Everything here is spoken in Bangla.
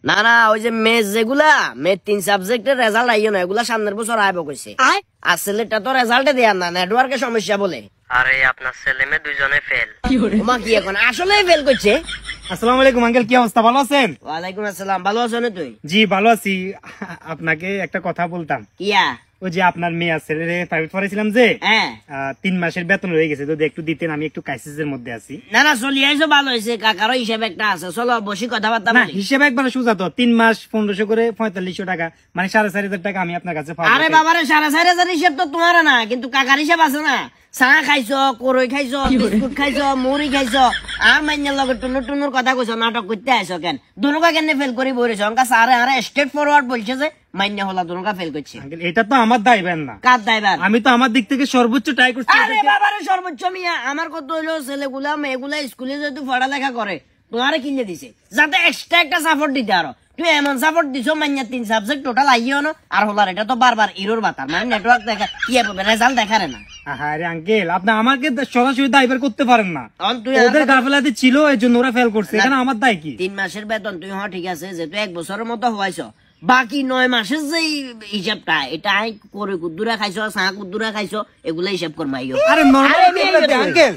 না না, ওই যে মেথ যেগুলা মেথ 3 সাবজেক্টের রেজাল্ট আইও না, এগুলা সামনের বছর আইব কইছে। আর ছেলেটা তো রেজাল্টে দেয়া না, নেটওয়ার্কের সমস্যা বলে। আরে আপনার ছেলে মেয়ে দুইজনে ফেল। ওমা কি এখন আসলেই ফেল করছে? আসসালামু আলাইকুম আঙ্কেল, কি অবস্থা, ভালো আছেন? ওয়ালাইকুম আসসালাম, ভালো আছো না তুই? জি ভালো আছি। আপনাকে একটা কথা বলতাম। ইয়া ওই যে আপনার মেয়ে ছেলে প্রাইভেট পড়াইছিলাম যে হ্যাঁ 3 মাসের বেতন হয়ে গেছে, যদি একটু দিতেন, আমি একটু ক্রাইসিসের মধ্যে আছি। না না, চলি আইসো, ভালো হয়েছে। কাকারও হিসাব একটা আছে, চলো বসি কথাবার্তা না বলি। হিসেবে একবার সোজা তো, 3 মাস 1500 করে 4500 টাকা, মানে 4,500 টাকা আমি আপনার কাছে পাবো। আরে বাবারে, 4,500 হিসাব তো তোমার না, কিন্তু কাকার হিসাব আছে না। চা খাইছো, করই খাইছো, বিস্কুট খাইছো, মুড়ি খাইছো, আর মাইনের লগে টুনুর টুনুর কথা কইছো, নাটক করতে আইছো কেন? দুনুকা কেন ফেল করি বইরেছো? অঙ্কা স্যারে আরে স্ট্রেট ফরওয়ার্ড বলছে যে মাইনে হলা দুনুকা ফেল করছে। আঙ্কেল এটা তো আমার দায়বেন না। কার দায়বার? আমি তো আমার দিক থেকে সর্বোচ্চ ট্রাই করছি। আরে বাবারে, সর্বোচ্চ মিয়া আমার কত হইলো, ছেলেগুলা মেয়েগুলা স্কুলে যদি পড়ালেখা করে তোমারে কিনে দিছে যাতে এক্সট্রা একটা সাপোর্ট দিতে। আরো তুই এমন সাপোর্ট দিছো, মাইনা 3 সাবজেক্ট টোটাল আইও না, আর হলার এটা তো বারবার ইরোর বাতার, মানে নেটওয়ার্ক দেখা কি হবে, রেজাল্ট দেখারে না। আরে আঙ্কেল আপনি আমাকে সরাসরি দায়বার করতে পারেন না, তখন তুই ওদের গাফিলাতি ছিল এই জন্য ওরা ফেল করছে, এখানে আমার দায় কি? 3 মাসের বেতন তুই ঠিক আছে, যেহেতু 1 বছরের মতো হওয়াইছো, বাকি 9 মাসের যে হিসাবটা, এটা করে কুদ্দুরা খাইছো, চা কুদ্দুরা খাইছো, এগুলা হিসাব করমাইও। আরে নরমাল আঙ্কেল।